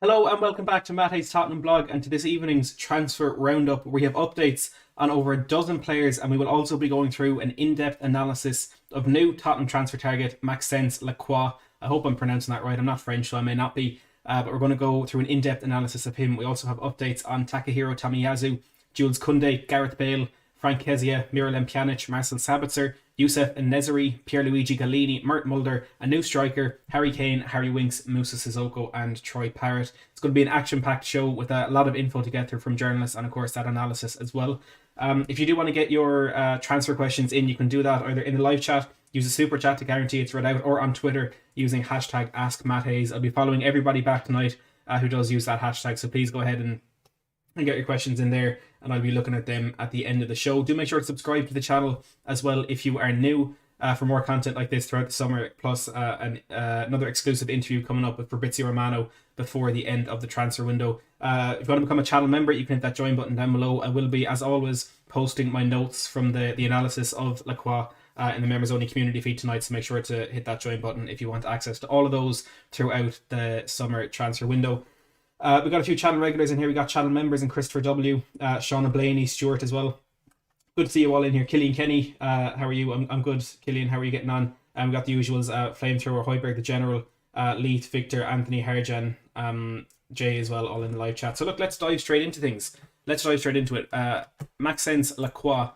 Hello and welcome back to Mate's Tottenham Blog and to this evening's transfer roundup where we have updates on over a dozen players, and we will also be going through an in-depth analysis of new Tottenham transfer target Maxence Lacroix. I hope I'm pronouncing that right. I'm not French, so I may not be, but we're going to go through an in-depth analysis of him. We also have updates on Takahiro Tomiyasu, Jules Kounde, Gareth Bale, Frank Kezia, Miralem Pjanic, Marcel Sabitzer, Youssef Nesiri, Pierluigi Gallini, Mert Mulder, a new striker, Harry Kane, Harry Winks, Moussa Sissoko and Troy Parrott. It's going to be an action-packed show with a lot of info to get through from journalists and of course that analysis as well. If you do want to get your transfer questions in, you can do that either in the live chat, use a super chat to guarantee it's read out, or on Twitter using hashtag AskMattHayes. I'll be following everybody back tonight who does use that hashtag, so please go ahead and get your questions in there, and I'll be looking at them at the end of the show. Do make sure to subscribe to the channel as well if you are new, for more content like this throughout the summer, plus another exclusive interview coming up with Fabrizio Romano before the end of the transfer window. If you want to become a channel member, you can hit that join button down below. I will be, as always, posting my notes from the analysis of Lacroix in the members only community feed tonight, so make sure to hit that join button if you want access to all of those throughout the summer transfer window. We've got a few channel regulars in here. We got channel members and Christopher W, Shauna Blaney, Stuart as well. Good to see you all in here. Killian Kenny, how are you? I'm good. Killian, how are you getting on? We got the usuals, Flamethrower, Hoiberg the General, Leith, Victor, Anthony, Harjan, Jay as well, all in the live chat. So look, let's dive straight into things. Let's dive straight into it. Maxence Lacroix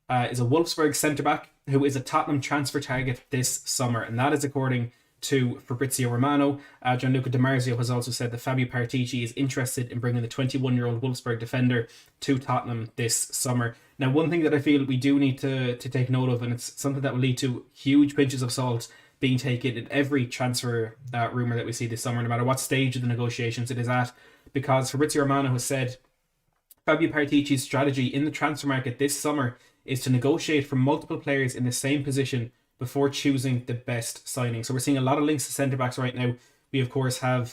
is a Wolfsburg centre-back who is a Tottenham transfer target this summer, and that is according to Fabrizio Romano. Gianluca Di Marzio has also said that Fabio Paratici is interested in bringing the 21-year-old Wolfsburg defender to Tottenham this summer. Now, one thing that I feel we do need to take note of, and it's something that will lead to huge pinches of salt being taken in every transfer rumour that we see this summer, no matter what stage of the negotiations it is at, because Fabrizio Romano has said Fabio Paratici's strategy in the transfer market this summer is to negotiate for multiple players in the same position before choosing the best signing. So we're seeing a lot of links to centre-backs right now. We, of course, have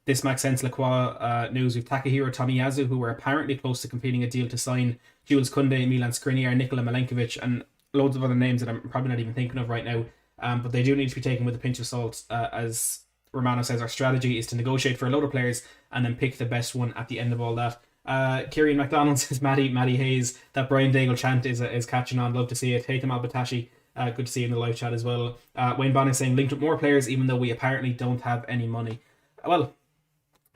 this Maxence Lacroix news with Takahiro Tomiyasu, who were apparently close to completing a deal to sign Jules Kounde, Milan Skriniar, Nikola Milenkovic, and loads of other names that I'm probably not even thinking of right now. But they do need to be taken with a pinch of salt. As Romano says, our strategy is to negotiate for a load of players and then pick the best one at the end of all that. Kieran McDonald says, Matty Hayes, that Brian Daigle chant is catching on. Love to see it. Haitham Al-Batashi, good to see you in the live chat as well. Wayne Bond is saying linked with more players even though we apparently don't have any money. Well,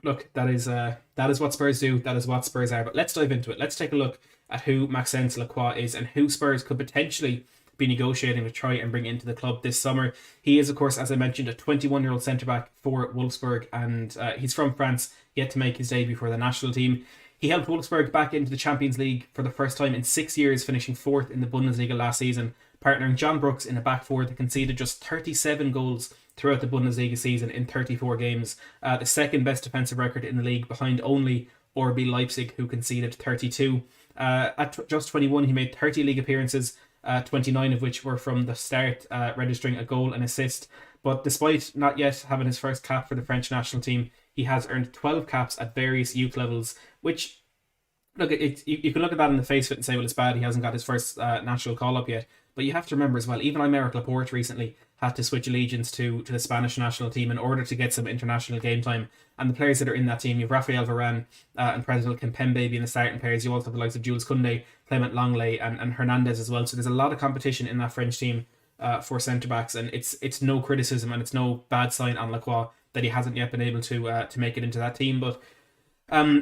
look, that is what Spurs do. That is what Spurs are. But let's dive into it. Let's take a look at who Maxence Lacroix is and who Spurs could potentially be negotiating to try and bring into the club this summer. He is, of course, as I mentioned, a 21-year-old centre-back for Wolfsburg, and he's from France, yet to make his debut for the national team. He helped Wolfsburg back into the Champions League for the first time in 6 years, finishing fourth in the Bundesliga last season, partnering John Brooks in a back four that conceded just 37 goals throughout the Bundesliga season in 34 games, the second best defensive record in the league, behind only RB Leipzig, who conceded 32. At just 21, he made 30 league appearances, 29 of which were from the start, registering a goal and assist. But despite not yet having his first cap for the French national team, he has earned 12 caps at various youth levels, which, look, you can look at that in the face of it and say, well, it's bad, he hasn't got his first national call-up yet. But you have to remember as well, even Aymeric Laporte recently had to switch allegiance to the Spanish national team in order to get some international game time. And the players that are in that team, you have Rafael Varane and President Kimpembe being the starting players. You also have the likes of Jules Kounde, Clement Langley and Hernandez as well. So there's a lot of competition in that French team for centre-backs. And it's no criticism and it's no bad sign on Lacroix that he hasn't yet been able to make it into that team. But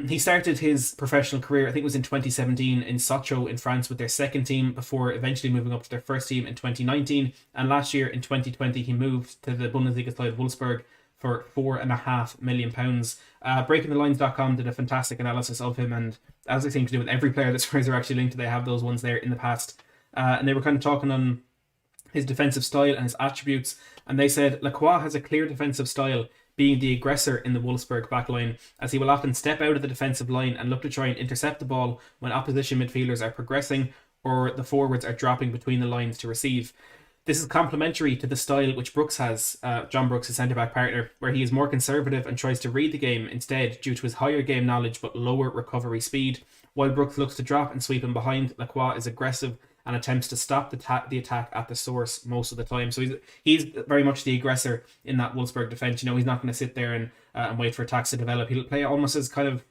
he started his professional career, I think it was in 2017, in Sochaux in France with their second team before eventually moving up to their first team in 2019. And last year in 2020, he moved to the Bundesliga side Wolfsburg for £4.5 million. BreakingTheLines.com did a fantastic analysis of him, and as they seem to do with every player that Spurs are actually linked to, they have those ones there in the past. And they were kind of talking on his defensive style and his attributes, and they said Lacroix has a clear defensive style, being the aggressor in the Wolfsburg backline, as he will often step out of the defensive line and look to try and intercept the ball when opposition midfielders are progressing or the forwards are dropping between the lines to receive. This is complementary to the style which Brooks has, John Brooks, his centre-back partner, where he is more conservative and tries to read the game instead due to his higher game knowledge but lower recovery speed. While Brooks looks to drop and sweep him behind, Lacroix is aggressive and attempts to stop the attack at the source most of the time. So he's very much the aggressor in that Wolfsburg defence. You know, he's not going to sit there and wait for attacks to develop. He'll play almost as kind of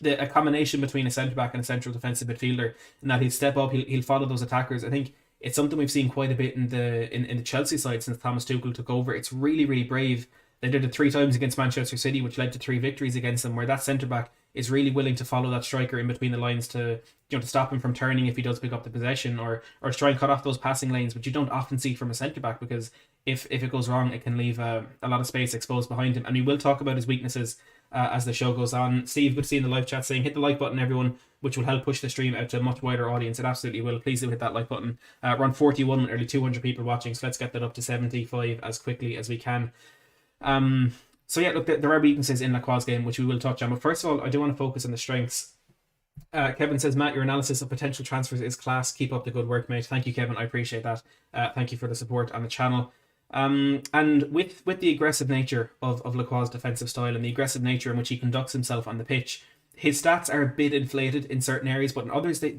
a combination between a centre back and a central defensive midfielder, and that he'll step up, he'll follow those attackers. I think it's something we've seen quite a bit in the Chelsea side since Thomas Tuchel took over. It's really, really brave. They did it 3 times against Manchester City, which led to 3 victories against them, where that centre back is really willing to follow that striker in between the lines to to stop him from turning if he does pick up the possession, or to try and cut off those passing lanes, which you don't often see from a centre back, because if it goes wrong, it can leave a lot of space exposed behind him. And we will talk about his weaknesses as the show goes on. Steve, good to see in the live chat saying hit the like button, everyone, which will help push the stream out to a much wider audience. It absolutely will. Please do hit that like button. We're on 41 with nearly 200 people watching, so let's get that up to 75 as quickly as we can. So yeah, look, there are weaknesses in Lacroix's game, which we will touch on. But first of all, I do want to focus on the strengths. Kevin says, Matt, your analysis of potential transfers is class. Keep up the good work, mate. Thank you, Kevin. I appreciate that. Thank you for the support on the channel. And with the aggressive nature of Lacroix's defensive style and the aggressive nature in which he conducts himself on the pitch, his stats are a bit inflated in certain areas, but in others they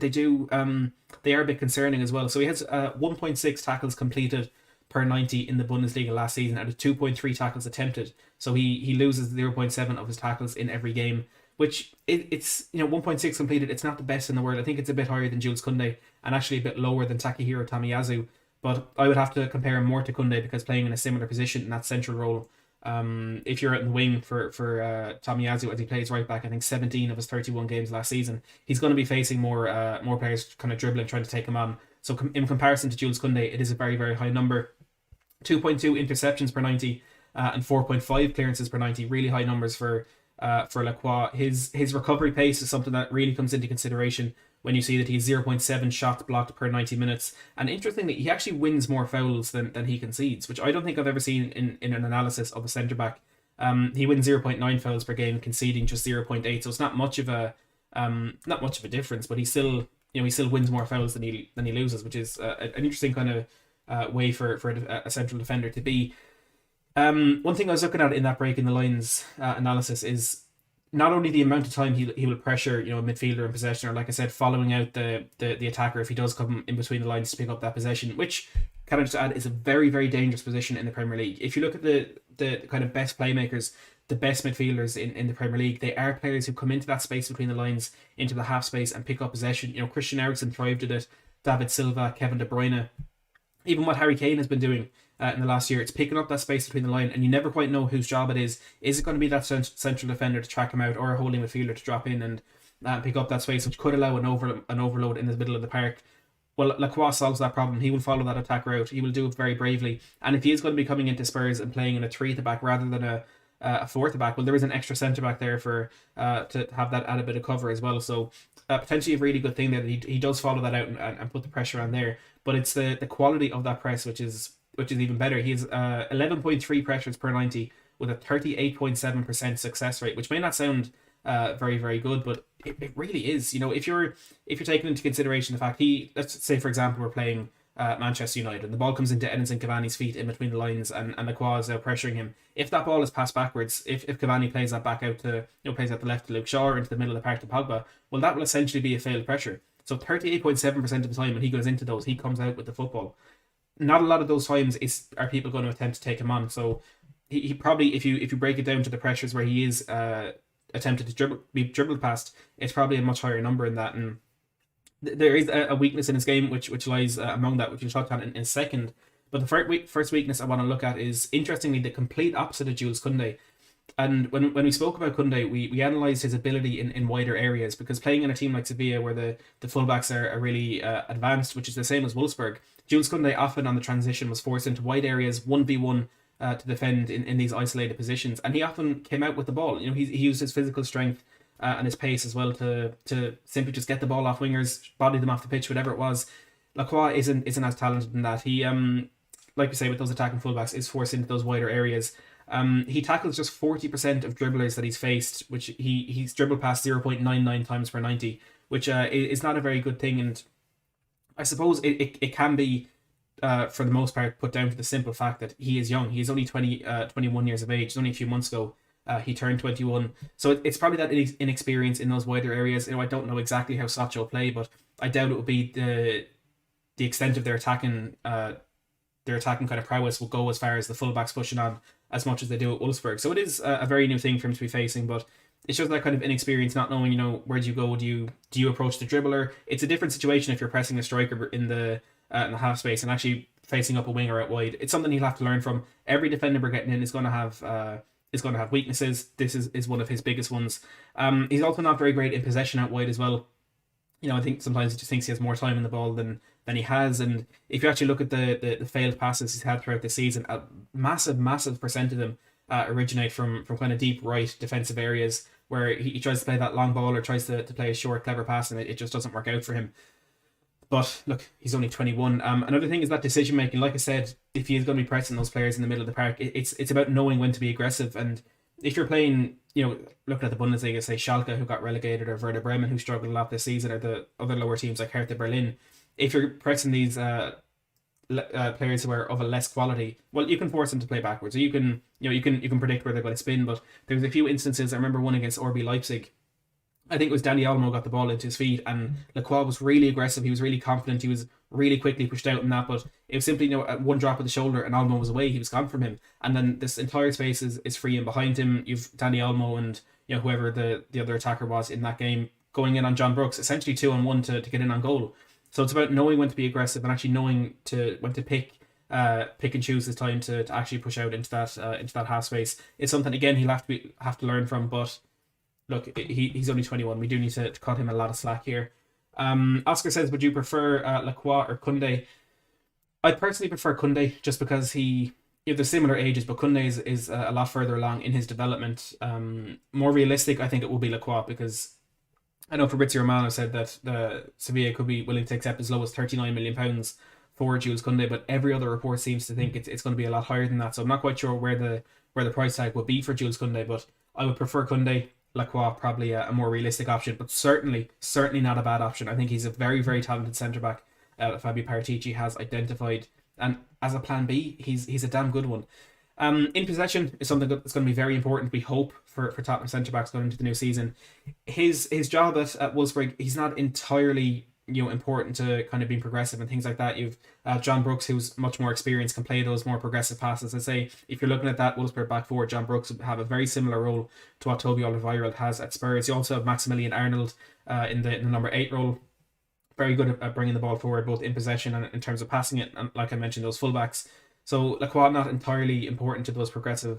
are a bit concerning as well. So he has 1.6 tackles completed per 90 in the Bundesliga last season out of 2.3 tackles attempted. So he loses 0.7 of his tackles in every game, which it's 1.6 completed. It's not the best in the world. I think it's a bit higher than Jules Kounde and actually a bit lower than Takehiro Tomiyasu. But I would have to compare him more to Kounde because playing in a similar position in that central role. If you're out in the wing for Tomiyasu as he plays right back, I think 17 of his 31 games last season, he's going to be facing more players kind of dribbling, trying to take him on. So in comparison to Jules Kounde, it is a very, very high number. 2.2 interceptions per 90 and 4.5 clearances per 90, really high numbers for Lacroix. His recovery pace is something that really comes into consideration when you see that he's 0.7 shots blocked per 90 minutes. And interestingly, he actually wins more fouls than he concedes, which I don't think I've ever seen in an analysis of a centre-back. He wins 0.9 fouls per game, conceding just 0.8, so it's not much of a difference, but he still wins more fouls than he loses, which is an interesting kind of way for a central defender to be. One thing I was looking at in that breaking the lines analysis is not only the amount of time he will pressure a midfielder in possession, or like I said, following out the attacker if he does come in between the lines to pick up that possession, which, can I just add, is a very, very dangerous position in the Premier League. If you look at the kind of best playmakers, the best midfielders in the Premier League, they are players who come into that space between the lines, into the half space, and pick up possession. Christian Eriksen thrived at it, David Silva, Kevin De Bruyne, even what Harry Kane has been doing in the last year. It's picking up that space between the line, and you never quite know whose job it is. Is it going to be that central defender to track him out, or a holding midfielder to drop in and pick up that space, which could allow an overload in the middle of the park? Well, Lacroix solves that problem. He will follow that attacker out. He will do it very bravely. And if he is going to be coming into Spurs and playing in a 3 at the back rather than a 4 at the back, well, there is an extra centre back there for to have that add a bit of cover as well. So potentially a really good thing that he does follow that out and put the pressure on there. But it's the quality of that press which is even better. He has 11.3 pressures per 90 with a 38.7% success rate, which may not sound very, very good, but it really is. If you're taking into consideration the fact let's say for example we're playing Manchester United and the ball comes into Edinson Cavani's feet in between the lines and Lacroix is out pressuring him. If that ball is passed backwards, if Cavani plays that back out to plays out the left to Luke Shaw or into the middle of the park to Pogba, well, that will essentially be a failed pressure. So 38.7% of the time when he goes into those, he comes out with the football. Not a lot of those times are people going to attempt to take him on. So he probably, if you break it down to the pressures where he is attempted to be dribbled past, it's probably a much higher number in that. And there is a weakness in his game which lies among that, which we'll talk about in a second. But the first weakness I want to look at is, interestingly, the complete opposite of Jules Kounde. And when we spoke about Kounde, we analysed his ability in wider areas, because playing in a team like Sevilla where the fullbacks are really advanced, which is the same as Wolfsburg, Jules Kounde often on the transition was forced into wide areas 1v1 to defend in these isolated positions, and he often came out with the ball. He used his physical strength and his pace as well to simply just get the ball off wingers, body them off the pitch, whatever it was. Lacroix isn't as talented in that. He like we say with those attacking fullbacks, is forced into those wider areas. He tackles just 40% of dribblers that he's faced, which he's dribbled past 0.99 times per 90, which is not a very good thing. And I suppose it can be, for the most part, put down to the simple fact that he is young. He's only 21 years of age. It's only a few months ago he turned 21. So it's probably that inexperience in those wider areas. I don't know exactly how Sochaux play, but I doubt it would be the extent of their attacking kind of prowess will go as far as the fullbacks pushing on as much as they do at Wolfsburg. So it is a very new thing for him to be facing, but it's just that kind of inexperience, not knowing, where do you go? Do you approach the dribbler? It's a different situation if you're pressing a striker in the half space and actually facing up a winger out wide. It's something he'll have to learn from. Every defender we're getting in is going to have weaknesses. This is one of his biggest ones. He's also not very great in possession out wide as well. I think sometimes he just thinks he has more time in the ball than he has. And if you actually look at the failed passes he's had throughout the season, a massive percent of them originate from kind of deep right defensive areas where he tries to play that long ball or tries to play a short, clever pass, and it just doesn't work out for him. But look, he's only 21. Another thing is that decision making. Like I said, if he is going to be pressing those players in the middle of the park, it's about knowing when to be aggressive. And if you're playing, looking at the Bundesliga, say Schalke, who got relegated, or Werder Bremen, who struggled a lot this season, or the other lower teams like Hertha Berlin, if you're pressing these players who are of a less quality, well, you can force them to play backwards. So you can predict where they're going to spin. But there's a few instances. I remember one against RB Leipzig. I think it was Dani Olmo got the ball into his feet, and Lacroix was really aggressive. He was really confident. He was really quickly pushed out in that, but it was simply one drop of the shoulder and Olmo was away. He was gone from him, and then this entire space is free and behind him. You've Dani Olmo and whoever the other attacker was in that game going in on John Brooks, essentially 2-on-1 to get in on goal. So it's about knowing when to be aggressive and actually knowing when to pick and choose his time to actually push out into that half space. It's something again he'll have to learn from, but. Look, he's only 21. We do need to cut him a lot of slack here. Oscar says, would you prefer Lacroix or Kounde? I personally prefer Kounde just because they're similar ages, but Kounde is a lot further along in his development. More realistic, I think it will be Lacroix, because I know Fabrizio Romano said that Sevilla could be willing to accept as low as £39 million for Jules Kounde, but every other report seems to think it's going to be a lot higher than that. So I'm not quite sure where the price tag would be for Jules Kounde, but I would prefer Kounde. Lacroix probably a more realistic option, but certainly not a bad option. I think he's a very, very talented centre-back Fabio Paratici has identified, and as a plan B, he's a damn good one. In possession is something that's going to be very important, we hope, for Tottenham centre-backs going into the new season. His job at Wolfsburg, he's not entirely important to kind of being progressive and things like that. You've John Brooks, who's much more experienced, can play those more progressive passes. I'd say if you're looking at that Wolfsburg back four, John Brooks would have a very similar role to what Toby Alderweireld has at Spurs. You also have Maximilian Arnold in the number 8 role, very good at bringing the ball forward, both in possession and in terms of passing it, and like I mentioned, those fullbacks. So Lacroix not entirely important to those progression,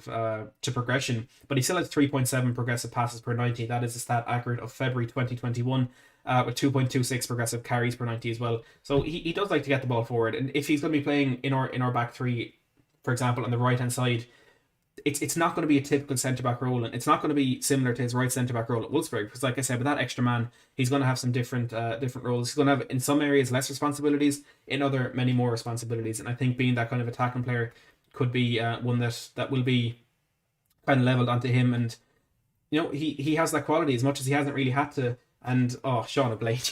but he still has 3.7 progressive passes per 90. That is a stat accurate of February 2021. With 2.26 progressive carries per 90 as well. So he does like to get the ball forward. And if he's going to be playing in our back three, for example, on the right hand side, it's not going to be a typical centre back role, and it's not going to be similar to his right centre back role at Wolfsburg, because like I said, with that extra man, he's going to have some different roles. He's going to have in some areas less responsibilities, in other many more responsibilities. And I think being that kind of attacking player could be one that will be kind of levelled onto him. And he has that quality as much as he hasn't really had to. And Shauna Blade,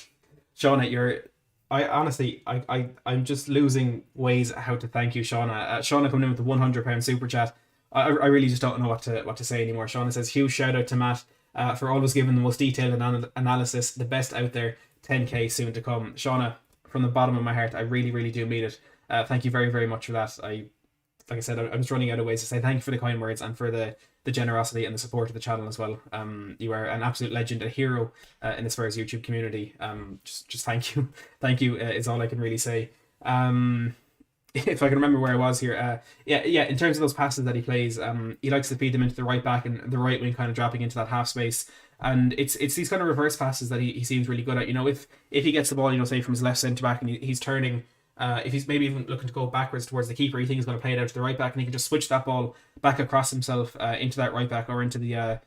Shauna, I'm just losing ways how to thank you, Shauna. Shauna coming in with the £100 super chat. I really just don't know what to say anymore. Shauna says, huge shout out to Matt for always giving the most detailed analysis, the best out there. 10k soon to come. Shauna, from the bottom of my heart, I really, really do mean it. Thank you very, very much for that. Like I said, I'm just running out of ways to say thank you for the kind words and for the generosity and the support of the channel as well. You are an absolute legend, a hero in the Spurs YouTube community. Just thank you. Thank you is all I can really say. If I can remember where I was here. In terms of those passes that he plays, he likes to feed them into the right back and the right wing, kind of dropping into that half space. And it's these kind of reverse passes that he seems really good at. If he gets the ball, say from his left centre back and he's turning, if he's maybe even looking to go backwards towards the keeper, he thinks he's going to play it out to the right back, and he can just switch that ball back across himself into that right back or into the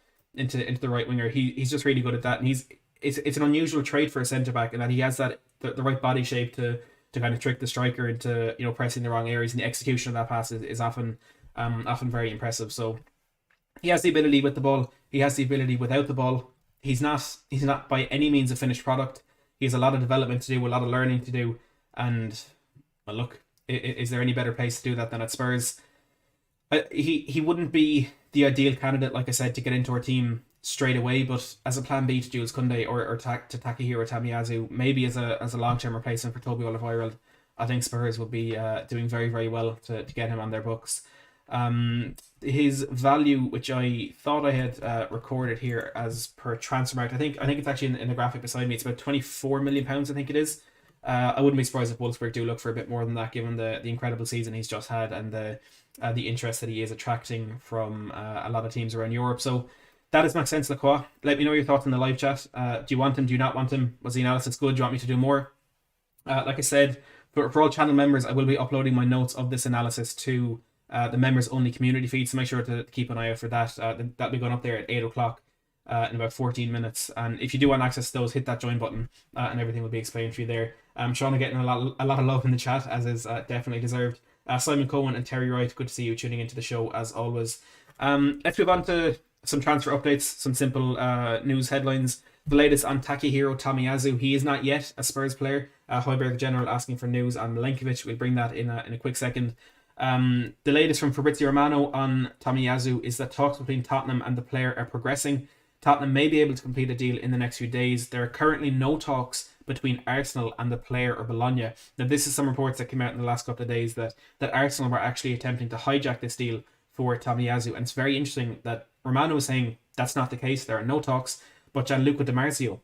right winger. He's just really good at that, and it's an unusual trait for a centre back, in that he has that the right body shape to kind of trick the striker into pressing the wrong areas, and the execution of that pass is often very impressive. So he has the ability with the ball. He has the ability without the ball. He's not by any means a finished product. He has a lot of development to do, a lot of learning to do, and well, look, is there any better place to do that than at Spurs? He wouldn't be the ideal candidate, like I said, to get into our team straight away, but as a plan B to Jules Kounde or to Takahiro Tomiyasu, maybe as a long-term replacement for Toby Alderweireld, I think Spurs would be doing very, very well to get him on their books. his value, which I thought I had recorded here as per Transfermarkt. I think it's actually in the graphic beside me. It's about £24 million, I think it is. I wouldn't be surprised if Wolfsburg do look for a bit more than that, given the incredible season he's just had and the interest that he is attracting from a lot of teams around Europe. So that is Maxence Lacroix. Let me know your thoughts in the live chat. Do you want him? Do you not want him? Was the analysis good? Do you want me to do more? Like I said, for all channel members, I will be uploading my notes of this analysis to the members only community feed, so make sure to keep an eye out for that. That'll be going up there at 8 o'clock in about 14 minutes. And if you do want access to those, hit that join button and everything will be explained for you there. Sean are getting a lot of love in the chat, as is definitely deserved. Simon Cohen and Terry Wright, good to see you tuning into the show as always. Let's move on to some transfer updates, some simple news headlines. The latest on Takehiro Tomiyasu. He is not yet a Spurs player. Hoiberg General asking for news on Milenkovic. We'll bring that in a quick second. The latest from Fabrizio Romano on Tomiyasu is that talks between Tottenham and the player are progressing. Tottenham may be able to complete a deal in the next few days. There are currently no talks between Arsenal and the player or Bologna. Now, this is some reports that came out in the last couple of days that Arsenal were actually attempting to hijack this deal for Tomiyasu. And it's very interesting that Romano is saying that's not the case. There are no talks. But Gianluca Di Marzio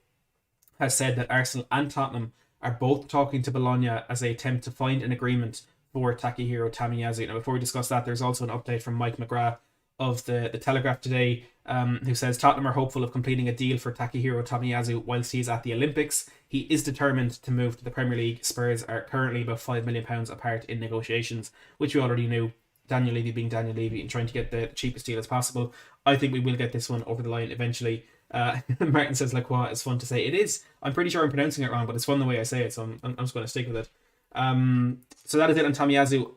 has said that Arsenal and Tottenham are both talking to Bologna as they attempt to find an agreement for Takehiro Tomiyasu. Now, before we discuss that, there's also an update from Mike McGrath of the Telegraph today, who says Tottenham are hopeful of completing a deal for Takehiro Tomiyasu whilst he's at the Olympics. He is determined to move to the Premier League. Spurs are currently about £5 million apart in negotiations, which we already knew. Daniel Levy being Daniel Levy and trying to get the cheapest deal as possible. I think we will get this one over the line eventually. Martin says Lacroix is fun to say. It is. I'm pretty sure I'm pronouncing it wrong, but it's fun the way I say it, so I'm just going to stick with it. So that is it on Tomiyasu.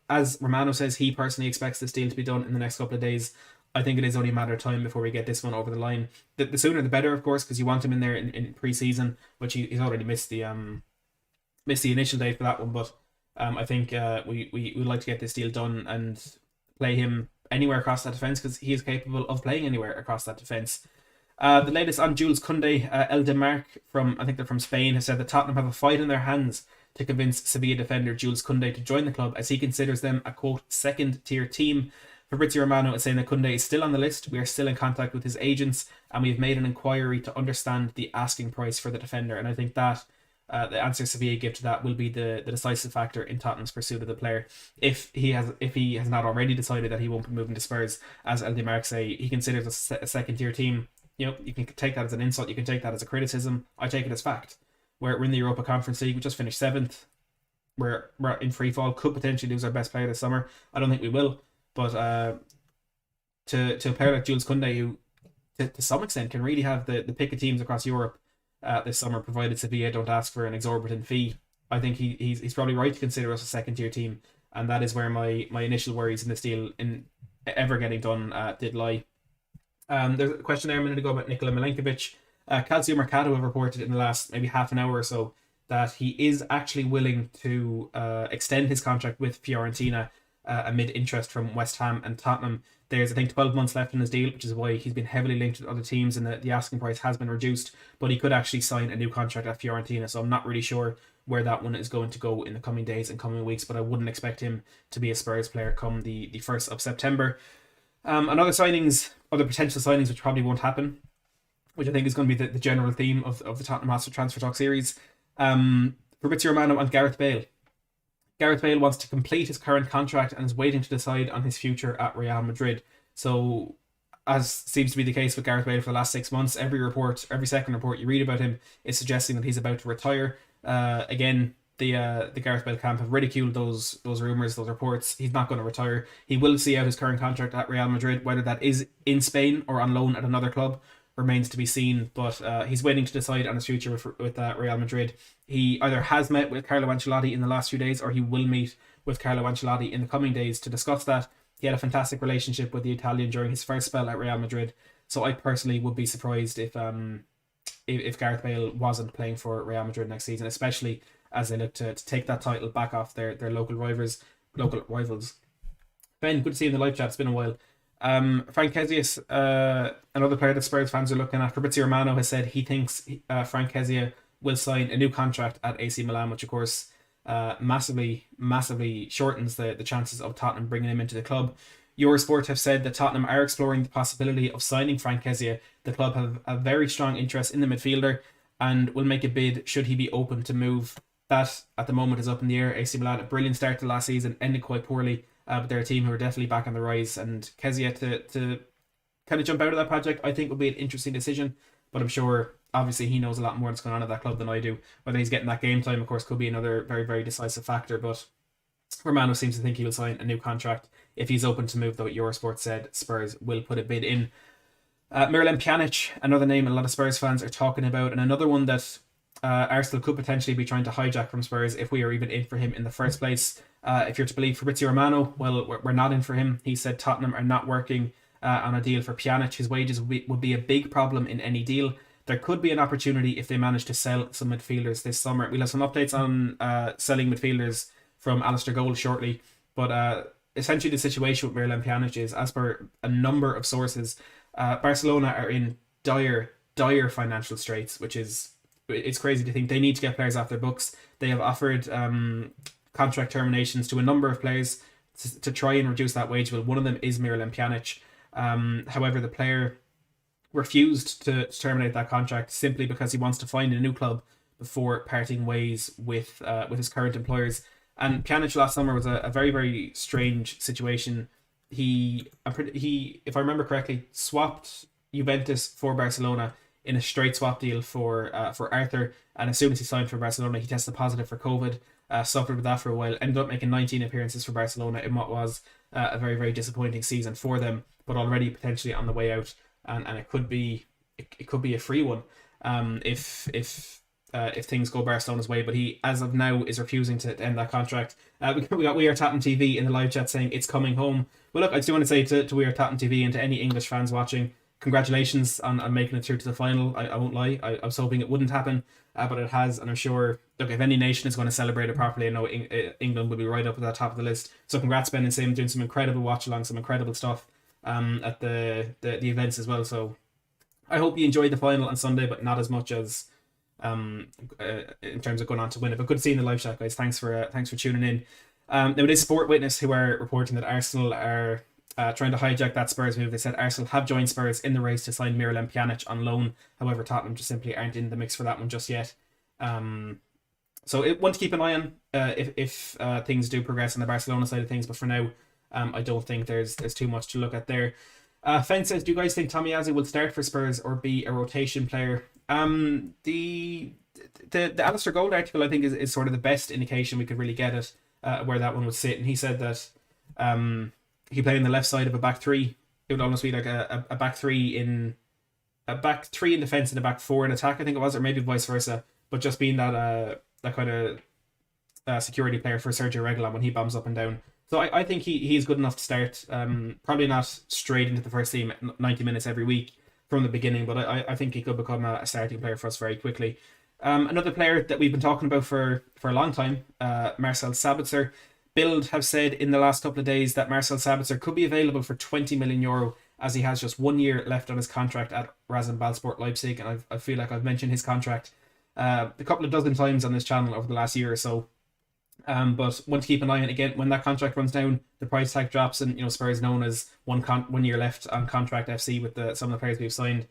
As Romano says, he personally expects this deal to be done in the next couple of days. I think it is only a matter of time before we get this one over the line. The sooner the better, of course, because you want him in there in pre-season, which he's already missed the initial date for that one. But I think we would like to get this deal done and play him anywhere across that defence, because he is capable of playing anywhere across that defence. The latest on Jules Kounde, El Demarc I think they're from Spain, has said that Tottenham have a fight in their hands to convince Sevilla defender Jules Kounde to join the club, as he considers them a, quote, second-tier team. Fabrizio Romano is saying that Kounde is still on the list. We are still in contact with his agents, and we've made an inquiry to understand the asking price for the defender. And I think that the answer Sevilla give to that will be the decisive factor in Tottenham's pursuit of the player. If he has not already decided that he won't be moving to Spurs, as El Demarc say, he considers us a second-tier team. You know, you can take that as an insult, you can take that as a criticism. I take it as fact. We're in the Europa Conference League, we just finished 7th. We're in free fall, could potentially lose our best player this summer. I don't think we will, but to a player like Jules Kounde, who to some extent can really have the pick of teams across Europe this summer, provided Sevilla don't ask for an exorbitant fee, I think he's probably right to consider us a second-tier team, and that is where my initial worries in this deal in ever getting done did lie. There's a question there a minute ago about Nikola Milenkovic. Calcio Mercato have reported in the last maybe half an hour or so that he is actually willing to extend his contract with Fiorentina amid interest from West Ham and Tottenham. There's, I think, 12 months left in his deal, which is why he's been heavily linked with other teams, and the asking price has been reduced, but he could actually sign a new contract at Fiorentina, so I'm not really sure where that one is going to go in the coming days and coming weeks, but I wouldn't expect him to be a Spurs player come the 1st of September. And other potential signings, which probably won't happen, which I think is going to be the general theme of the Tottenham Hotspur Transfer Talk series. Fabrizio Romano and Gareth Bale. Gareth Bale wants to complete his current contract and is waiting to decide on his future at Real Madrid. So, as seems to be the case with Gareth Bale for the last 6 months, every second report you read about him is suggesting that he's about to retire. Again, the Gareth Bale camp have ridiculed those rumours, those reports. He's not going to retire. He will see out his current contract at Real Madrid. Whether that is in Spain or on loan at another club remains to be seen, but he's waiting to decide on his future with Real Madrid. He either has met with Carlo Ancelotti in the last few days, or he will meet with Carlo Ancelotti in the coming days to discuss that. He had a fantastic relationship with the Italian during his first spell at Real Madrid, so I personally would be surprised if Gareth Bale wasn't playing for Real Madrid next season, especially as they look to take that title back off their local rivals. Ben, good to see you in the live chat. It's been a while. Frank Kezius, another player that Spurs fans are looking at. Fabrizio Romano has said he thinks Frank Kezia will sign a new contract at AC Milan, which of course massively shortens the chances of Tottenham bringing him into the club. Eurosport have said that Tottenham are exploring the possibility of signing Frank Kessie. The club have a very strong interest in the midfielder and will make a bid should he be open to move. That at the moment is up in the air. AC Milan, a brilliant start to last season, ended quite poorly, but they're a team who are definitely back on the rise. And Kessie to kind of jump out of that project, I think, would be an interesting decision. But I'm sure, obviously, he knows a lot more that's going on at that club than I do. Whether he's getting that game time, of course, could be another very, very decisive factor. But Romano seems to think he will sign a new contract if he's open to move, though Eurosport said Spurs will put a bid in. Miralem Pjanic, another name a lot of Spurs fans are talking about, and another one that Arsenal could potentially be trying to hijack from Spurs if we are even in for him in the first place. If you're to believe Fabrizio Romano, well, we're not in for him. He said Tottenham are not working on a deal for Pjanic. His wages would be a big problem in any deal. There could be an opportunity if they manage to sell some midfielders this summer. We'll have some updates on selling midfielders from Alistair Gold shortly, but essentially the situation with Miralem Pjanic is, as per a number of sources, Barcelona are in dire financial straits, which is, it's crazy to think. They need to get players off their books. They have offered contract terminations to a number of players to try and reduce that wage bill. One of them is Miralem Pjanic. However, the player refused to terminate that contract simply because he wants to find a new club before parting ways with his current employers. And Pjanic last summer was a very, very strange situation. He, if I remember correctly, swapped Juventus for Barcelona in a straight swap deal for Arthur, and as soon as he signed for Barcelona, he tested positive for COVID, suffered with that for a while, ended up making 19 appearances for Barcelona in what was a very, very disappointing season for them, but already potentially on the way out, and it could be a free one if things go Barcelona's way. But he, as of now, is refusing to end that contract. We got We Are Tottenham TV in the live chat saying it's coming home. Well, look, I still want to say to We Are Tottenham TV and to any English fans watching, congratulations on making it through to the final. I won't lie, I was hoping it wouldn't happen, but it has, and I'm sure, look, if any nation is going to celebrate it properly, I know England will be right up at the top of the list. So congrats, Ben and Sim, doing some incredible watch along, some incredible stuff at the events as well. So I hope you enjoyed the final on Sunday, but not as much as in terms of going on to win it. But good to see you in the live chat, guys. Thanks for tuning in. Now it is Sport Witness who are reporting that Arsenal are trying to hijack that Spurs move. They said Arsenal have joined Spurs in the race to sign Miralem Pjanic on loan. However, Tottenham just simply aren't in the mix for that one just yet. So one to keep an eye on if things do progress on the Barcelona side of things. But for now, I don't think there's too much to look at there. Fen says, do you guys think Tomiyasu will start for Spurs or be a rotation player? The Alistair Gold article, I think, is sort of the best indication we could really get at where that one would sit. And he said that he played on the left side of a back three. It would almost be like a back three in defense and a back four in attack, I think it was, or maybe vice versa. But just being that kind of security player for Sergio Reguilon when he bombs up and down. So I think he's good enough to start. Probably not straight into the first team 90 minutes every week from the beginning, but I think he could become a starting player for us very quickly. Another player that we've been talking about for a long time, Maxence Sabitzer. Bild have said in the last couple of days that Maxence Sabitzer could be available for €20 million as he has just 1 year left on his contract at Rasenballsport Leipzig, and I feel like I've mentioned his contract a couple of dozen times on this channel over the last year or so. But one to keep an eye on, again, when that contract runs down, the price tag drops, and Spurs known as 1 year left on contract FC with some of the players we've signed.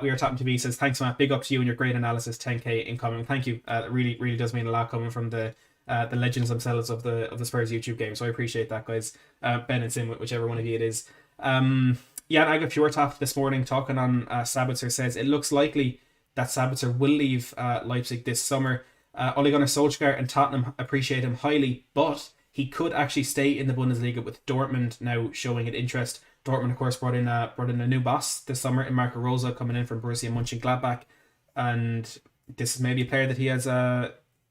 We Are Tottenham TV says, thanks Matt, big up to you and your great analysis, 10k incoming. Thank you. It really does mean a lot coming from the legends themselves of the Spurs YouTube game, so I appreciate that, guys. Ben and Sim, whichever one of you it is. Yeah, I got Fjortoft this morning talking on Sabitzer, says it looks likely that Sabitzer will leave Leipzig this summer. Ole Gunnar Solskjaer and Tottenham appreciate him highly, but he could actually stay in the Bundesliga, with Dortmund now showing an interest. Dortmund, of course, brought in a new boss this summer in Marco Rose, coming in from Borussia Mönchengladbach, and this is maybe a player that he has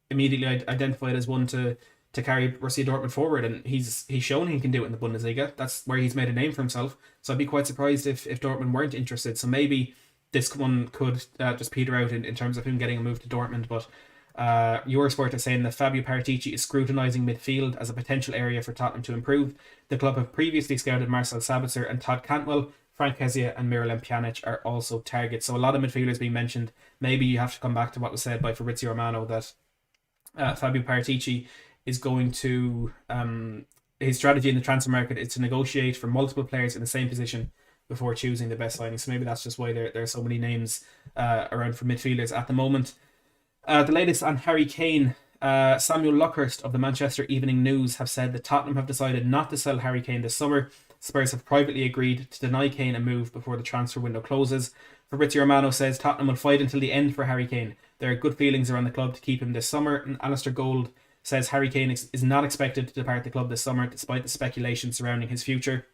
immediately identified as one to carry Borussia Dortmund forward, and he's shown he can do it in the Bundesliga. That's where he's made a name for himself, so I'd be quite surprised if Dortmund weren't interested. So maybe this one could just peter out in terms of him getting a move to Dortmund. But Eurosport is saying that Fabio Paratici is scrutinising midfield as a potential area for Tottenham to improve. The club have previously scouted Maxence Sabitzer and Todd Cantwell. Frank Kessie and Miralem Pjanic are also targets. So a lot of midfielders being mentioned. Maybe you have to come back to what was said by Fabrizio Romano, that Fabio Paratici is going to his strategy in the transfer market is to negotiate for multiple players in the same position before choosing the best signing. So maybe that's just why there are so many names around for midfielders at the moment. The latest on Harry Kane. Samuel Luckhurst of the Manchester Evening News have said that Tottenham have decided not to sell Harry Kane this summer. Spurs have privately agreed to deny Kane a move before the transfer window closes. Fabrizio Romano says Tottenham will fight until the end for Harry Kane. There are good feelings around the club to keep him this summer. And Alistair Gold says Harry Kane is not expected to depart the club this summer despite the speculation surrounding his future.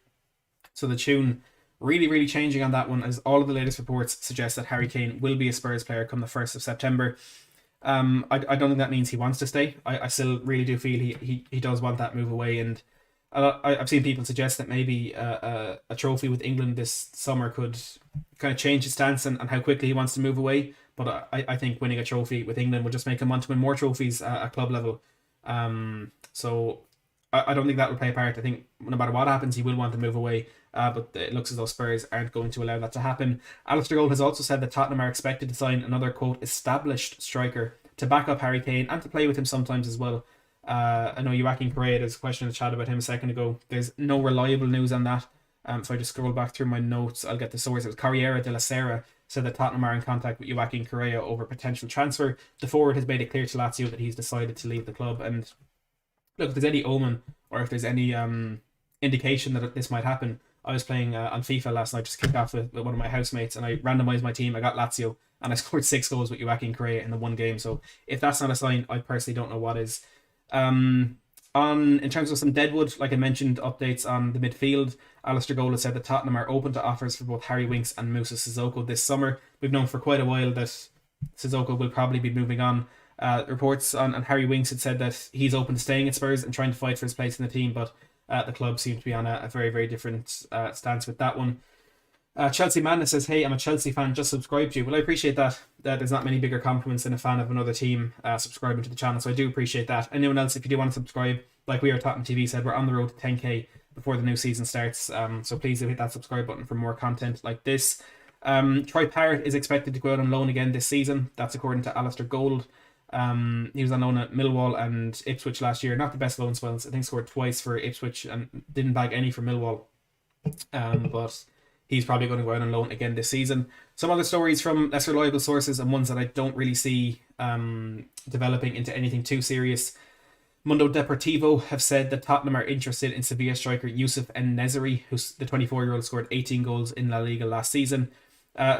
So the tune really, really changing on that one, as all of the latest reports suggest that Harry Kane will be a Spurs player come the 1st of September. I don't think that means he wants to stay. I still really do feel he does want that move away, and I've seen people suggest that maybe a trophy with England this summer could kind of change his stance and how quickly he wants to move away. But I think winning a trophy with England would just make him want to win more trophies at club level. So I don't think that will play a part. I think no matter what happens, he will want to move away. But it looks as though Spurs aren't going to allow that to happen. Alistair Gold has also said that Tottenham are expected to sign another, quote, established striker to back up Harry Kane and to play with him sometimes as well. I know Joaquin Correa, there's a question in the chat about him a second ago. There's no reliable news on that. If I just scroll back through my notes, I'll get the source. It was Carriera de la Sera said that Tottenham are in contact with Joaquin Correa over potential transfer. The forward has made it clear to Lazio that he's decided to leave the club. And look, if there's any omen or if there's any indication that this might happen, I was playing on FIFA last night, just kicked off with one of my housemates, and I randomised my team. I got Lazio, and I scored 6 goals with Joaquin Correa in the one game. So if that's not a sign, I personally don't know what is. In terms of some Deadwood, like I mentioned, updates on the midfield. Alistair Gold has said that Tottenham are open to offers for both Harry Winks and Moussa Sissoko this summer. We've known for quite a while that Sissoko will probably be moving on. Reports on Harry Winks had said that he's open to staying at Spurs and trying to fight for his place in the team, but the club seem to be on a very, very different stance with that one. Chelsea Madness says, hey, I'm a Chelsea fan, just subscribe to you. Well, I appreciate that. There's not many bigger compliments than a fan of another team subscribing to the channel, so I do appreciate that. Anyone else, if you do want to subscribe, like we are Tottenham TV said, we're on the road to 10k before the new season starts, so please do hit that subscribe button for more content like this. Troy Parrott is expected to go out on loan again this season. That's according to Alistair Gold. He was on loan at Millwall and Ipswich last year. Not the best loan spells. I think scored twice for Ipswich and didn't bag any for Millwall. But he's probably going to go out on loan again this season. Some other stories from less reliable sources and ones that I don't really see developing into anything too serious. Mundo Deportivo have said that Tottenham are interested in Sevilla striker Youssef En-Nesyri, who's the 24-year-old scored 18 goals in La Liga last season.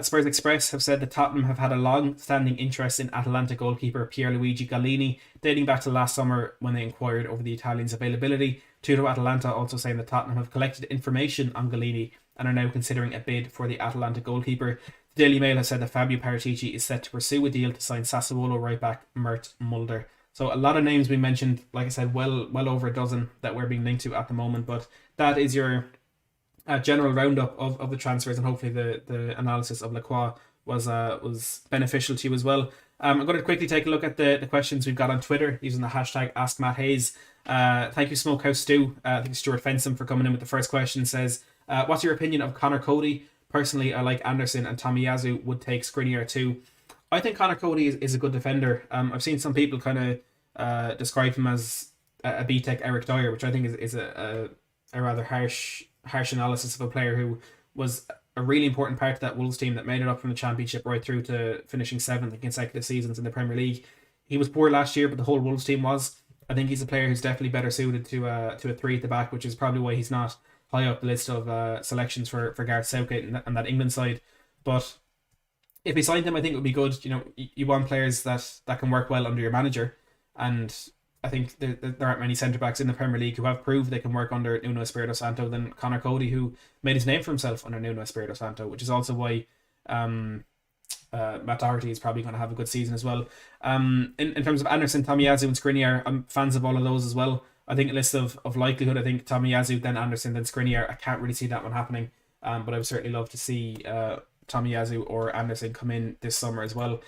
Spurs Express have said that Tottenham have had a long-standing interest in Atalanta goalkeeper Pierluigi Gallini, dating back to last summer when they inquired over the Italian's availability. Tutto Atalanta also saying that Tottenham have collected information on Gallini and are now considering a bid for the Atalanta goalkeeper. The Daily Mail has said that Fabio Paratici is set to pursue a deal to sign Sassuolo right-back Mert Mulder. So a lot of names we mentioned, like I said, well over a dozen that we're being linked to at the moment, but that is your general roundup of the transfers, and hopefully the analysis of Lacroix was beneficial to you as well. I'm going to quickly take a look at the questions we've got on Twitter using the hashtag AskMattHayes. Thank you, Smokehouse Stew. I think Stuart Fensom for coming in with the first question. Says, what's your opinion of Connor Cody? Personally, I like Anderson and Tomiyasu, would take Skriniar too. I think Connor Cody is a good defender. I've seen some people kind of describe him as a B-Tech Eric Dyer, which I think is a rather harsh analysis of a player who was a really important part of that Wolves team that made it up from the Championship right through to finishing 7th in consecutive seasons in the Premier League. He was poor last year, but the whole Wolves team was. I think he's a player who's definitely better suited to a 3 at the back, which is probably why he's not high up the list of selections for Gareth Southgate and that England side. But if he signed him, I think it would be good. You know, you want players that can work well under your manager, and I think there aren't many centre-backs in the Premier League who have proved they can work under Nuno Espirito Santo than Connor Cody, who made his name for himself under Nuno Espirito Santo, which is also why Matt Doherty is probably going to have a good season as well. In terms of Anderson, Tomiyasu and Skriniar, I'm fans of all of those as well. I think a list of likelihood, I think Tomiyasu, then Anderson, then Skriniar. I can't really see that one happening, but I would certainly love to see Tomiyasu or Anderson come in this summer as well.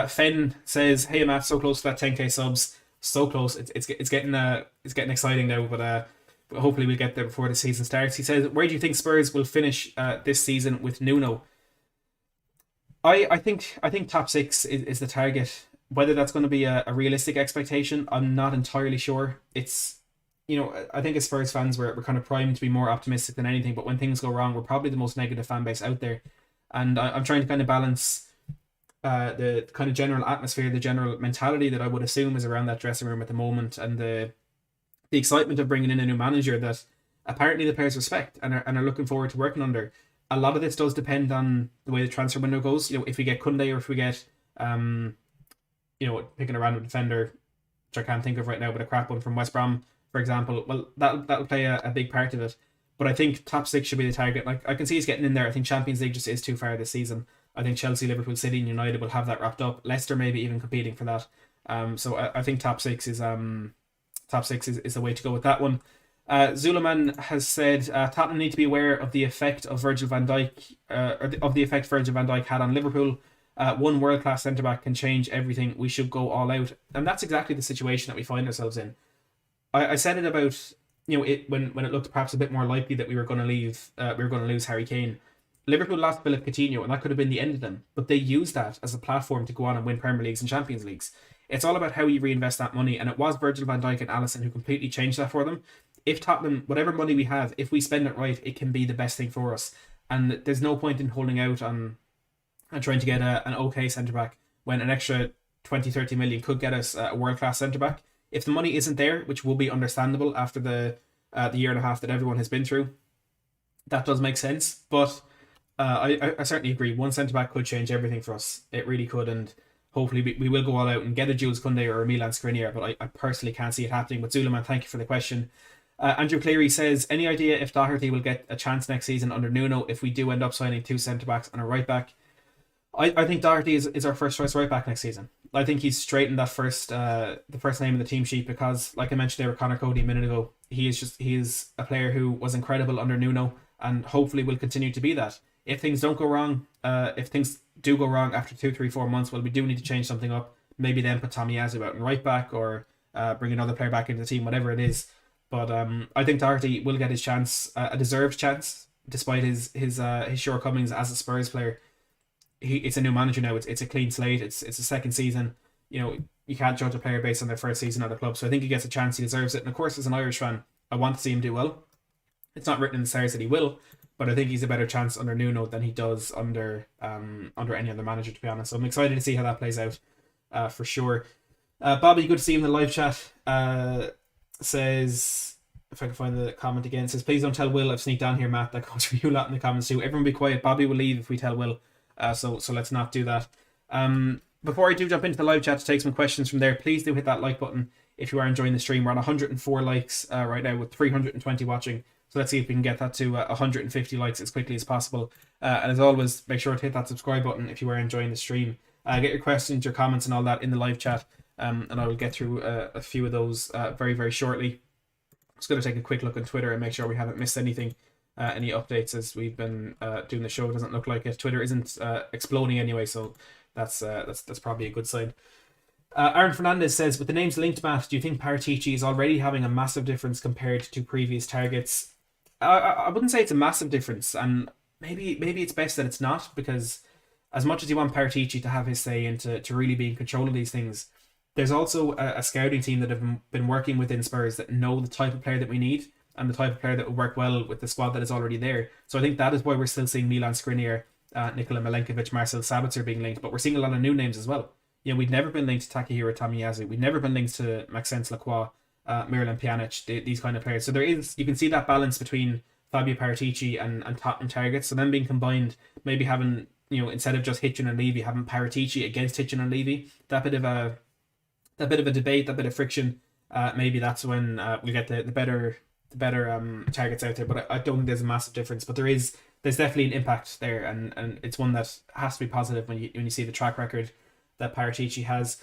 Fenn says, "Hey Matt, so close to that 10k subs, so close. It's getting exciting now, but hopefully we'll get there before the season starts." He says, "Where do you think Spurs will finish this season with Nuno?" I think top 6 is the target. Whether that's going to be a realistic expectation, I'm not entirely sure. It's, I think as Spurs fans, we're kind of primed to be more optimistic than anything, but when things go wrong, we're probably the most negative fan base out there. And I'm trying to kind of balance the kind of general atmosphere, the general mentality that I would assume is around that dressing room at the moment, and the excitement of bringing in a new manager that apparently the players respect and are looking forward to working under. A lot of this does depend on the way the transfer window goes. If we get Kounde, or if we get picking a random defender, which I can't think of right now, but a crap one from West Brom, for example, well, that'll play a big part of it. But I think top six should be the target. Like, I can see he's getting in there. I think Champions League just is too far this season. I think Chelsea, Liverpool, City, and United will have that wrapped up. Leicester maybe even competing for that. So I think top six is the way to go with that one. Zulaman has said Tottenham need to be aware of the effect of Virgil van Dijk, of the effect Virgil van Dijk had on Liverpool. One world-class centre-back can change everything. We should go all out. And that's exactly the situation that we find ourselves in. I said it about, when it looked perhaps a bit more likely that we were going to lose Harry Kane. Liverpool lost Philip Coutinho, and that could have been the end of them. But they used that as a platform to go on and win Premier Leagues and Champions Leagues. It's all about how you reinvest that money, and it was Virgil van Dijk and Alisson who completely changed that for them. If Tottenham, whatever money we have, if we spend it right, it can be the best thing for us. And there's no point in holding out on and trying to get an okay centre-back when an extra 20-30 million could get us a world-class centre-back. If the money isn't there, which will be understandable after the year and a half that everyone has been through, that does make sense. But I certainly agree. One centre-back could change everything for us. It really could, and hopefully we will go all out and get a Jules Kounde or a Milan Skriniar, but I personally can't see it happening. But Zulaman, thank you for the question. Andrew Cleary says, any idea if Doherty will get a chance next season under Nuno if we do end up signing two centre-backs and a right-back? I think Doherty is our first choice right back next season. I think he's straight in that the first name in the team sheet because, like I mentioned there with Connor Cody a minute ago, he is a player who was incredible under Nuno and hopefully will continue to be that. If things don't go wrong, if things do go wrong after 2, 3, 4 months, well, we do need to change something up. Maybe then put Tomiyasu out in right back or bring another player back into the team, whatever it is. But I think Doherty will get his chance, a deserved chance, despite his shortcomings as a Spurs player. It's a new manager now. It's a clean slate. It's a second season. You can't judge a player based on their first season at the club. So I think he gets a chance. He deserves it. And of course, as an Irish fan, I want to see him do well. It's not written in the stars that he will, but I think he's a better chance under Nuno than he does under any other manager, to be honest. So I'm excited to see how that plays out, for sure. Bobby, good to see you in the live chat. Says, if I can find the comment again, says, please don't tell Will I've sneaked down here, Matt. That goes for you a lot in the comments too. Everyone be quiet. Bobby will leave if we tell Will. So let's not do that. Before I do jump into the live chat to take some questions from there, please do hit that like button if you are enjoying the stream. We're on 104 likes right now with 320 watching. So let's see if we can get that to 150 likes as quickly as possible. And as always, make sure to hit that subscribe button if you are enjoying the stream. Get your questions, your comments and all that in the live chat. And I will get through a few of those very, very shortly. Just going to take a quick look on Twitter and make sure we haven't missed anything. Any updates as we've been doing the show. It doesn't look like it. Twitter isn't exploding anyway, so that's probably a good sign. Aaron Fernandez says, with the names linked, Matt, do you think Paratici is already having a massive difference compared to previous targets? I wouldn't say it's a massive difference, and maybe it's best that it's not, because as much as you want Paratici to have his say and to really be in control of these things, there's also a scouting team that have been working within Spurs that know the type of player that we need and the type of player that will work well with the squad that is already there. So I think that is why we're still seeing Milan Skriniar, Nikola Milenkovic, Marcel Sabitzer being linked, but we're seeing a lot of new names as well. We'd never been linked to Takahiro Tomiyasu. We'd never been linked to Maxence Lacroix, Miralem Pjanic, these kind of players. So you can see that balance between Fabio Paratici and Tottenham targets. So them being combined, maybe having, instead of just Hitchin and Levy, having Paratici against Hitchin and Levy, that bit of a debate, that bit of friction, maybe that's when we get the better targets out there. But I don't think there's a massive difference, but there's definitely an impact there, and it's one that has to be positive when you see the track record that Paratici has.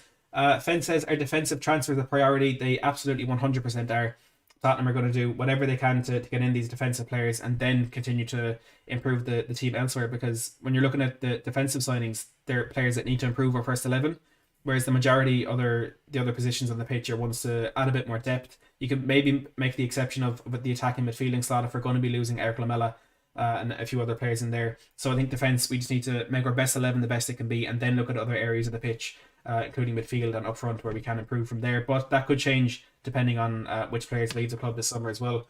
Fenn says, are defensive transfers a priority? They absolutely 100% are. Tottenham are going to do whatever they can to get in these defensive players and then continue to improve the team elsewhere, because when you're looking at the defensive signings, they're players that need to improve our first 11, whereas the majority the other positions on the pitch are ones to add a bit more depth. You could maybe make the exception of the attacking midfielding slot if we're going to be losing Eric Lamela and a few other players in there. So I think defence, we just need to make our best 11 the best it can be and then look at other areas of the pitch including midfield and up front, where we can improve from there. But that could change depending on which players leave the club this summer as well.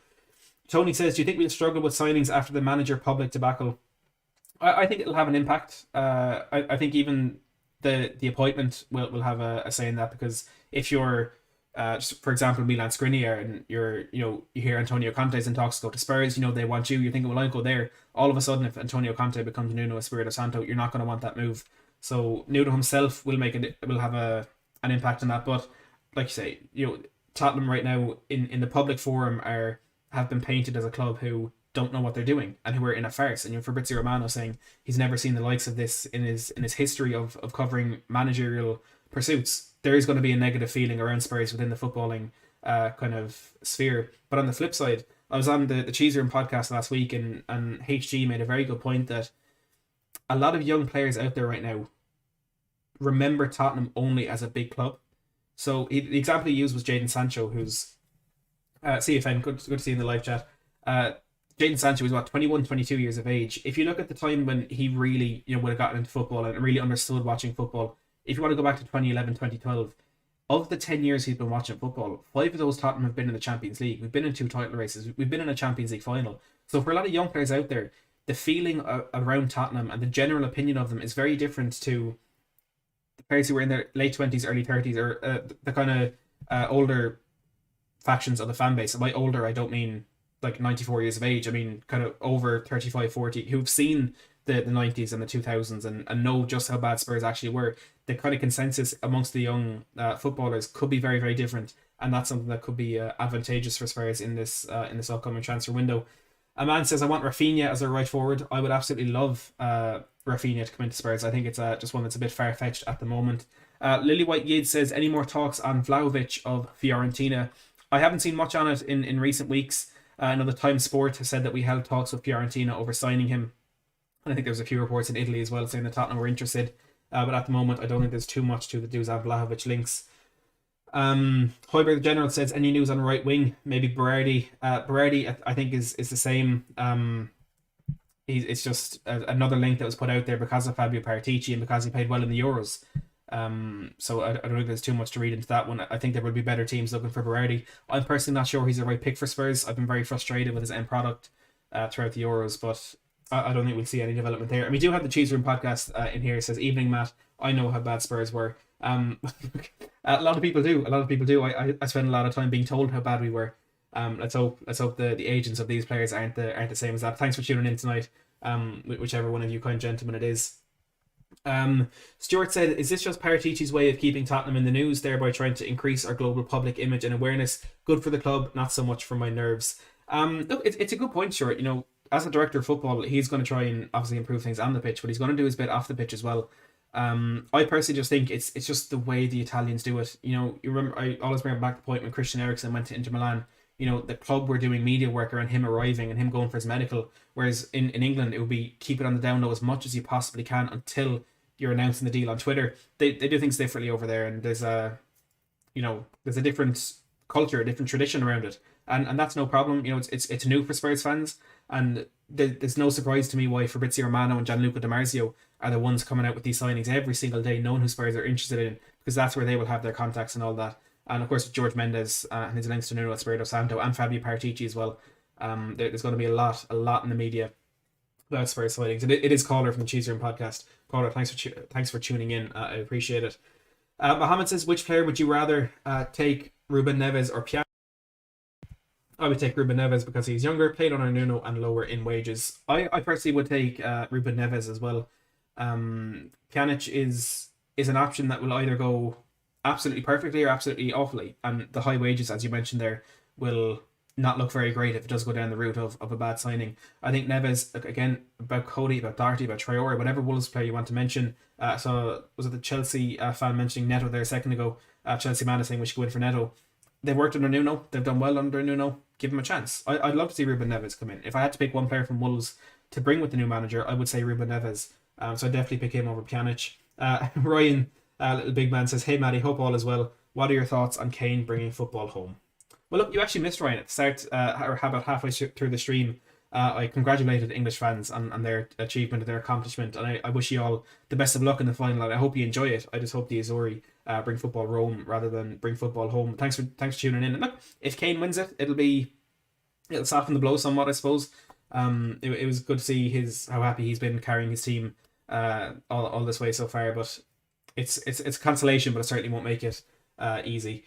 Tony says, do you think we'll struggle with signings after the manager public debacle? I think it'll have an impact. I think even the appointment will have a say in that, because if you're just for example Milan Skriniar, and you hear Antonio Conte's in talks to go to Spurs, they want you, you're thinking, well, I'll go there. All of a sudden, if Antonio Conte becomes Nuno Espirito Santo, you're not going to want that move. So Nuno himself will have an impact on that. But like you say, Tottenham right now in the public forum have been painted as a club who don't know what they're doing and who are in a farce. And Fabrizio Romano saying he's never seen the likes of this in his history of covering managerial pursuits. There is going to be a negative feeling around Spurs within the footballing kind of sphere. But on the flip side, I was on the Cheese Room podcast last week, and HG made a very good point that a lot of young players out there right now remember Tottenham only as a big club. So the example he used was Jadon Sancho, who's CFN, good to see in the live chat. Jadon Sancho was 21, 22 years of age. If you look at the time when he really would have gotten into football and really understood watching football, if you want to go back to 2011, 2012, of the 10 years he's been watching football, 5 of those Tottenham have been in the Champions League. We've been in 2 title races. We've been in a Champions League final. So for a lot of young players out there, the feeling around Tottenham and the general opinion of them is very different to the players who were in their late 20s, early 30s, or the kind of older factions of the fan base. And by older, I don't mean like 94 years of age. I mean kind of over 35, 40, who've seen the 90s and the 2000s and know just how bad Spurs actually were. The kind of consensus amongst the young footballers could be very, very different, and that's something that could be advantageous for Spurs in this upcoming transfer window. A man says, I want Rafinha as a right forward. I would absolutely love Rafinha to come into Spurs. I think it's just one that's a bit far-fetched at the moment. Lily White Yid says, any more talks on Vlahovic of Fiorentina? I haven't seen much on it in recent weeks. I know the Times Sport has said that we held talks with Fiorentina over signing him. And I think there's a few reports in Italy as well saying that Tottenham were interested. But at the moment, I don't think there's too much to the Dusan Vlahovic links. Hoiberg the General says, any news on right wing? Maybe Berardi. Berardi, I think, is the same. It's just another link that was put out there because of Fabio Paratici and because he played well in the Euros. So I don't think there's too much to read into that one. I think there will be better teams looking for Berardi. I'm personally not sure he's the right pick for Spurs. I've been very frustrated with his end product throughout the Euros, but I don't think we'll see any development there. And we do have the Cheese Room podcast in here. It says, evening, Matt. I know how bad Spurs were. A lot of people do. I spend a lot of time being told how bad we were. Let's hope the agents of these players aren't the same as that. Thanks for tuning in tonight. Whichever one of you kind gentlemen it is. Stuart said, is this just Paratici's way of keeping Tottenham in the news, thereby trying to increase our global public image and awareness? Good for the club, not so much for my nerves. Look, it's a good point, Stuart. As a director of football, he's going to try and obviously improve things on the pitch, but he's going to do his bit off the pitch as well. I personally just think it's just the way the Italians do it. You remember, I always bring back the point when Christian Eriksen went to Inter Milan. The club were doing media work around him arriving and him going for his medical, whereas in England it would be keep it on the down low as much as you possibly can until you're announcing the deal on Twitter. They do things differently over there, and there's a different culture, a different tradition around it, and that's no problem. It's new for Spurs fans, and there's no surprise to me why Fabrizio Romano and Gianluca Di Marzio are the ones coming out with these signings every single day, knowing who Spurs are interested in, because that's where they will have their contacts and all that. And of course, with George Mendes and his links to Nuno Espirito Santo and Fabio Paratici as well, there's going to be a lot in the media about Spurs signings. It is Caller from the Cheese Room podcast. Caller, thanks for tuning in. I appreciate it. Mohammed says, which player would you rather take, Ruben Neves or Pjanic? I would take Ruben Neves because he's younger, played under Nuno, and lower in wages. I personally would take Ruben Neves as well. Pjanic is an option that will either go absolutely perfectly or absolutely awfully, and the high wages, as you mentioned there, will not look very great if it does go down the route of a bad signing. I think Neves, again, about Cody, about Doherty, about Traore, whatever Wolves player you want to mention. So was it the Chelsea fan mentioning Neto there a second ago? Chelsea man is saying we should go in for Neto. They've worked under Nuno. They've done well under Nuno. Give him a chance. I'd love to see Ruben Neves come in. If I had to pick one player from Wolves to bring with the new manager, I would say Ruben Neves. So I'd definitely pick him over Pjanic. Ryan, little big man, says, hey Matty, hope all is well. What are your thoughts on Kane bringing football home? Well, look, you actually missed Ryan at the start, or about halfway through the stream. I congratulated English fans on their achievement and their accomplishment, and I wish you all the best of luck in the final. And I hope you enjoy it. I just hope the Azuri bring football Rome rather than bring football home. Thanks for tuning in. And look, if Kane wins it, it'll soften the blow somewhat, I suppose. It was good to see how happy he's been carrying his team all this way so far, but it's a consolation, but it certainly won't make it easy.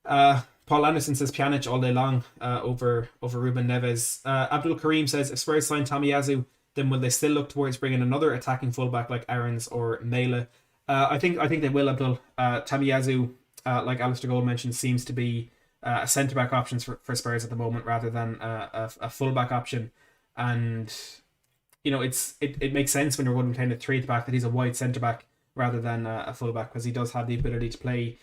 Paul Anderson says Pjanic all day long over Ruben Neves. Abdul Karim says if Spurs sign Tomiyasu, then will they still look towards bringing another attacking fullback like Aarons or Mela? I think they will, Abdul. Tomiyasu, like Alistair Gold mentioned, seems to be a centre back option for Spurs at the moment rather than a fullback option, and it makes sense when you're running kind of three at the back that he's a wide centre back rather than a fullback, because he does have the ability to play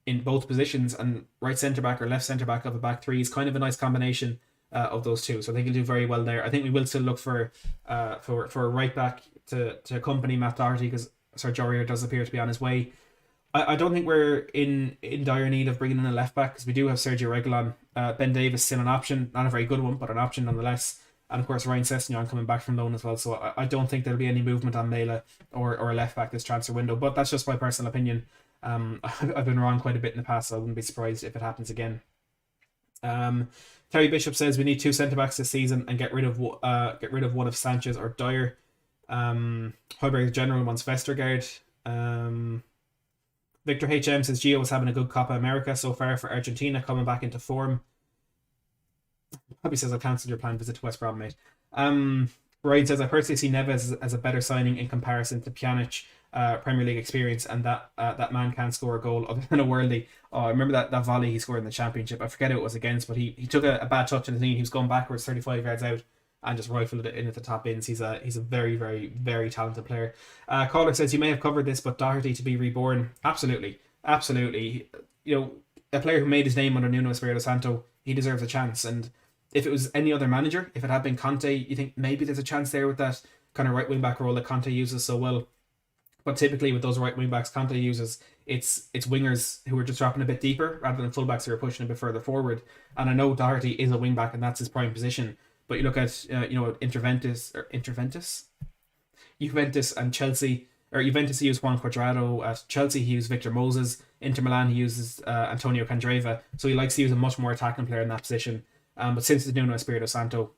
in both positions, and right centre back or left centre back of a back three is kind of a nice combination of those two. So I think he'll do very well there. I think we will still look for a right back to accompany Matt Doherty, because Serge Aurier does appear to be on his way. I don't think we're in dire need of bringing in a left back, because we do have Sergio Reguilon. Ben Davies still an option, not a very good one, but an option nonetheless. And of course Ryan Sessegnon coming back from loan as well. So I don't think there'll be any movement on Mela or a left back this transfer window. But that's just my personal opinion. I've been wrong quite a bit in the past, so I wouldn't be surprised if it happens again. Terry Bishop says we need 2 centre backs this season and get rid of one of Sanchez or Dyer. Hoiberg General wants Vestergaard. Victor HM says Gio was having a good Copa America so far for Argentina, coming back into form. Probably says I've cancelled your planned visit to West Brom, mate. Ryan says I personally see Neves as a better signing in comparison to Pjanic. Premier League experience, and that man can't score a goal other than a worldie. Oh, I remember that volley he scored in the Championship. I forget who it was against, but he took a bad touch on his knee. He was going backwards 35 yards out and just rifled it in at the top bins. He's a very, very, very talented player. Caller says you may have covered this, but Doherty to be reborn. Absolutely. A player who made his name under Nuno Espirito Santo, he deserves a chance. And if it was any other manager, if it had been Conte, you think maybe there's a chance there with that kind of right wing back role that Conte uses so well. But typically with those right wing backs Conte uses, it's wingers who are just dropping a bit deeper rather than fullbacks who are pushing a bit further forward. And I know Doherty is a wing back and that's his prime position. But you look at Juventus and Chelsea, or Juventus he used Juan Cuadrado. At Chelsea he used Victor Moses. Inter Milan he uses Antonio Candreva. So he likes to use a much more attacking player in that position. But since it's Nuno Espirito Santo,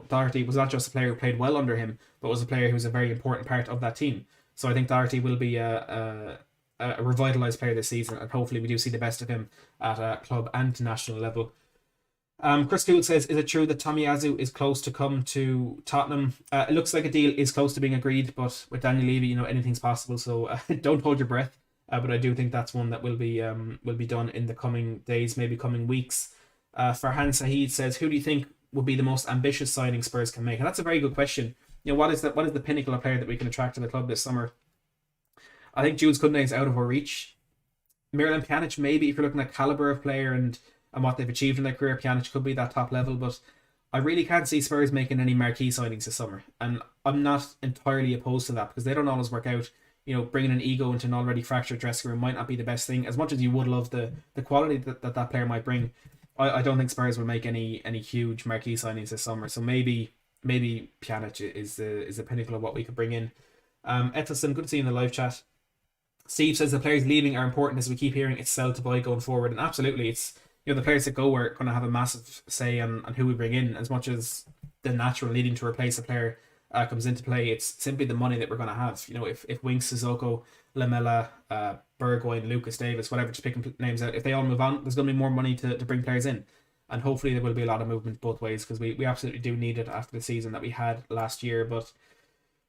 Doherty was not just a player who played well under him, but was a player who was a very important part of that team. So I think Doherty will be a revitalised player this season, and hopefully we do see the best of him at a club and national level. Chris Gould says, is it true that Tomiyasu is close to come to Tottenham? It looks like a deal is close to being agreed, but with Daniel Levy, anything's possible, so don't hold your breath. But I do think that's one that will be done in the coming days, maybe coming weeks. Farhan Saeed says, who do you think would be the most ambitious signing Spurs can make? And that's a very good question. What is the pinnacle of player that we can attract to the club this summer? I think Jules Kounde is out of our reach. Miralem Pjanic, maybe, if you're looking at calibre of player and what they've achieved in their career, Pjanic could be that top level, but I really can't see Spurs making any marquee signings this summer. And I'm not entirely opposed to that, because they don't always work out. Bringing an ego into an already fractured dressing room might not be the best thing, as much as you would love the quality that player might bring. I don't think Spurs will make any huge marquee signings this summer, so maybe Pjanic is the pinnacle of what we could bring in. Etelson, good to see you in the live chat. Steve says the players leaving are important, as we keep hearing it's sell to buy going forward, and absolutely it's the players that go are going to have a massive say on who we bring in, as much as the natural needing to replace a player comes into play. It's simply the money that we're going to have. If Winks, Sissoko, Lamela, Bergwijn, Lucas Davis, whatever, just picking names out, if they all move on, there's going to be more money to bring players in. And hopefully there will be a lot of movement both ways, because we absolutely do need it after the season that we had last year. But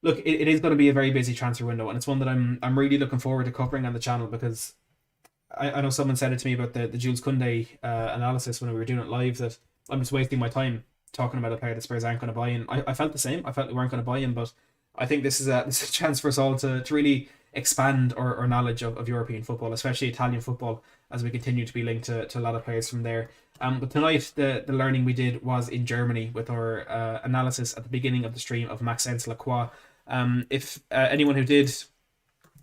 look, it is going to be a very busy transfer window, and it's one that I'm really looking forward to covering on the channel, because I know someone said it to me about the Jules Kounde analysis when we were doing it live, that I'm just wasting my time talking about a player that Spurs aren't going to buy in. I felt the same. I felt we weren't going to buy him, but I think this is a chance for us all to really expand our knowledge of European football, especially Italian football, as we continue to be linked to a lot of players from there. But tonight the learning we did was in Germany with our analysis at the beginning of the stream of Maxence Lacroix. If anyone who did,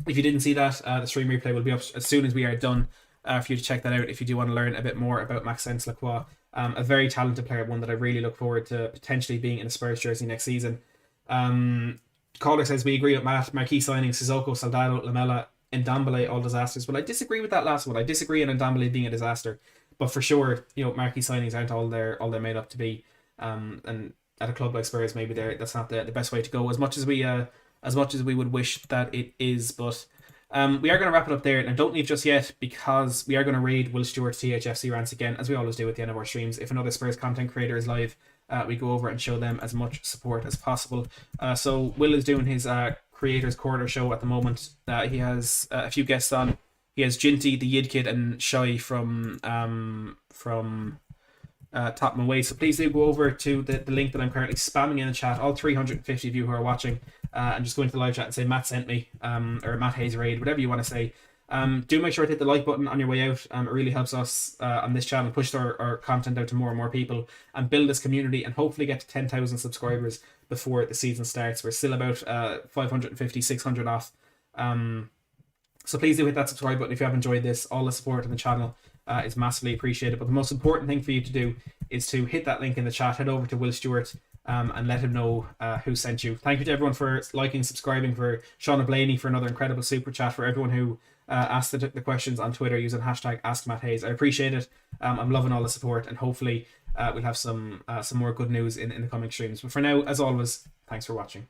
if you didn't see that, the stream replay will be up as soon as we are done for you to check that out if you do want to learn a bit more about Maxence Lacroix A very talented player, one that I really look forward to potentially being in a Spurs jersey next season. Caller says, we agree with Matt. Marquee signings, Sissoko, Soldado, Lamela, Ndombele, all disasters. Well, I disagree with that last one. I disagree on Ndombele being a disaster. But for sure, marquee signings aren't all they're made up to be. And at a club like Spurs, maybe that's not the best way to go. As much as we would wish that it is, but we are going to wrap it up there. And don't leave just yet, because we are going to raid Will Stewart's THFC rants again, as we always do at the end of our streams. If another Spurs content creator is live, we go over and show them as much support as possible. So Will is doing his Creators Corner show at the moment. He has a few guests on. He has Jinty, the Yid Kid, and Shy from Tottenham Way. So please do go over to the link that I'm currently spamming in the chat. All 350 of you who are watching, and just go into the live chat and say Matt sent me, or Matt Hayes Raid, whatever you want to say. Do make sure to hit the like button on your way out. It really helps us on this channel push our content out to more and more people and build this community, and hopefully get to 10,000 subscribers before the season starts. We're still about 550, 600 off. So please do hit that subscribe button if you have enjoyed this. All the support on the channel is massively appreciated. But the most important thing for you to do is to hit that link in the chat, head over to Will Stewart, and let him know who sent you. Thank you to everyone for liking, subscribing, for Shauna Blaney for another incredible super chat, for everyone who asked the questions on Twitter using hashtag AskMattHayes. I appreciate it. I'm loving all the support, and hopefully we'll have some more good news in the coming streams. But for now, as always, thanks for watching.